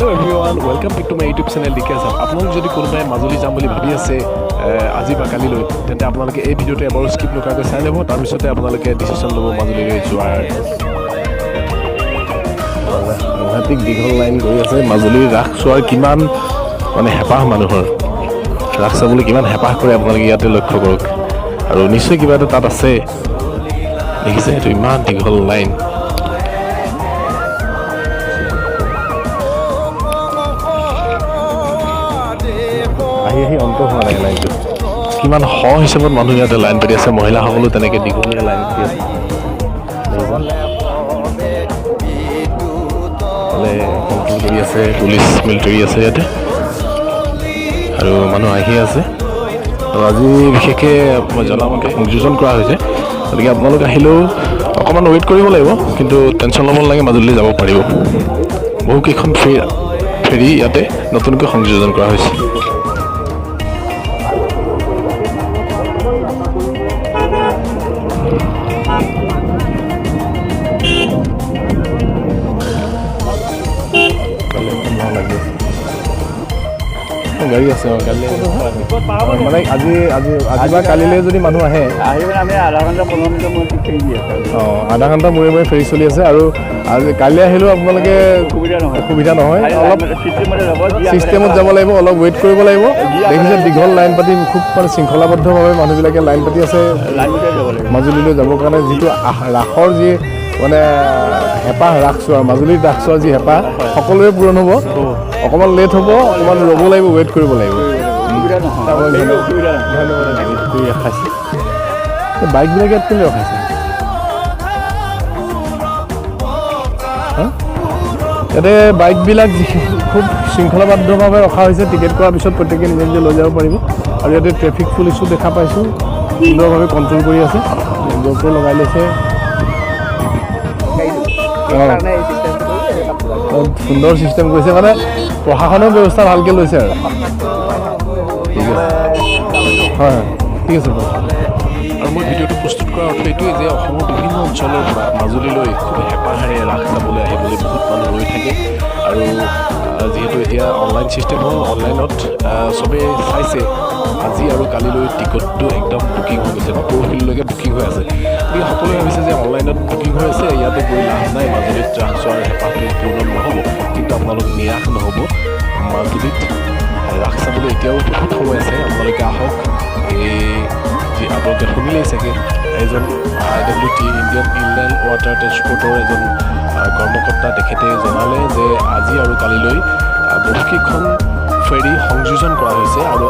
Hello' everyone welcome back to my YouTube channel DK Assam. আপোনালোক যদি কোনোবাই মাজুলী যাম বুলি ভাবি আছে আজি বা কালিলৈ, তেন্তে আপোনালোকে এই ভিডিঅ'টো এবাৰো স্কিপ নকৰাকৈ চাই ল'ব। তাৰপিছতে আপোনালোকে ডিচিশ্যন ল'ব মাজুলীলৈ যোৱাৰ। সাংঘাতিক দীঘল লাইন গৈ আছে। মাজুলীৰ ৰাস চোৱাৰ কিমান মানে হেঁপাহ মানুহৰ, ৰাস চাবলৈ কিমান হেঁপাহ কৰে আপোনালোকে ইয়াতে লক্ষ্য কৰক। আৰু নিশ্চয় কিবা এটা তাত আছে, দেখিছে এইটো ইমান দীঘল লাইন। আহি অন্ত হোৱা নাই লাইনটো। কিমান শ হিচাপত মানুহ ইয়াতে লাইন পাতি আছে, মহিলাসকলো তেনেকৈ দীঘলীয়া লাইন পাতি আছে। কণ্ট্ৰল কৰি আছে, পুলিচ মিলিটাৰী আছে ইয়াতে, আৰু মানুহ আহি আছে। আৰু আজি বিশেষকৈ মই জনামতে সংযোজন কৰা হৈছে, গতিকে আপোনালোক আহিলেও অকণমান ৱেইট কৰিব লাগিব, কিন্তু টেনশ্যন ল'ব নালাগে, মাজুলীলৈ যাব পাৰিব। বহুকেইখন ফেৰী ইয়াতে নতুনকৈ সংযোজন কৰা হৈছে। গাড়ী আছে কালি মানে আজি বা কালিলৈ যদি মানুহ আহে, আধা ঘণ্টা মূৰে মূৰে ফেৰী চলি আছে। আৰু আজি কাইলৈ আহিলেও আপোনালোকে সুবিধা নহয়, অলপ ছিষ্টেমত যাব লাগিব, অলপ ৱেইট কৰিব লাগিব। দেখিছে দীঘল লাইন পাতি খুব মানে শৃংখলাবদ্ধভাৱে মানুহবিলাকে লাইন পাতি আছে মাজুলীলৈ যাবৰ কাৰণে। যিটো ৰাসৰ যি মানে হেঁপাহ, ৰাস চোৱাৰ, মাজুলীত ৰাস চোৱাৰ যি হেঁপাহ সকলোৰে পূৰণ হ'ব। অকণমান লেট হ'ব, অকণমান ৰ'ব লাগিব, ৱেইট কৰিব লাগিব। ৰখাইছে বাইকবিলাকে ইয়াত কেলৈ ৰখাইছে? ইয়াতে বাইকবিলাক খুব শৃংখলাবদ্ধভাৱে ৰখা হৈছে। টিকেট কৰাৰ পিছত প্ৰত্যেকে নিজে নিজে লৈ যাব পাৰিব। আৰু ইয়াতে ট্ৰেফিক পুলিচো দেখা পাইছোঁ, সুন্দৰভাৱে কণ্ট্ৰল কৰি আছে, জোৰকৈ লগাই লৈছে। সুন্দৰ ছিষ্টেম কৰিছে, মানে প্ৰশাসনৰ ব্যৱস্থা ভালকৈ লৈছে আৰু। ঠিক আছে, হয় ঠিক আছে বাৰু। আৰু মই ভিডিঅ'টো প্ৰস্তুত কৰাৰ অৰ্থ এইটোৱে যে অসমৰ বিভিন্ন অঞ্চলৰ পৰা মাজুলীলৈ খুব হেঁপাহেৰে ৰাস চাবলৈ আহিবলৈ বহুত মানুহ ৰৈ থাকে। আৰু যিহেতু এতিয়া অনলাইন ছিষ্টেম হ'ল, অনলাইনত চবেই চাইছে আজি আৰু কালিলৈ টিকটটো একদম বুকিং হৈ গৈছে, পৰহিলৈকে বুকিং হৈ আছে। গতিকে সকলোৱে ভাবিছে যে অনলাইনত বুকিং হৈ আছে, ইয়াতে গৈ লাভ নাই, মাজুলীত ৰাস চোৱাৰ হেঁপাহটো পূৰণ নহ'ব। কিন্তু আপোনালোক নিৰাশ নহ'ব, মাজুলীত ৰাস চাবলৈ এতিয়াও বহুত সময় আছে। আপোনালোকে আহক। এই যি আপোনালোকে শুনিলেই চাগে, এজন IWT ইণ্ডিয়ান ইনলেণ্ড ৱাটাৰ ট্ৰেন্সপৰ্টৰ এজন কৰ্মকৰ্তা, তেখেতে জনালে যে আজি আৰু কালিলৈ বহুকেইখন ফেৰী সংযোজন কৰা হৈছে। আৰু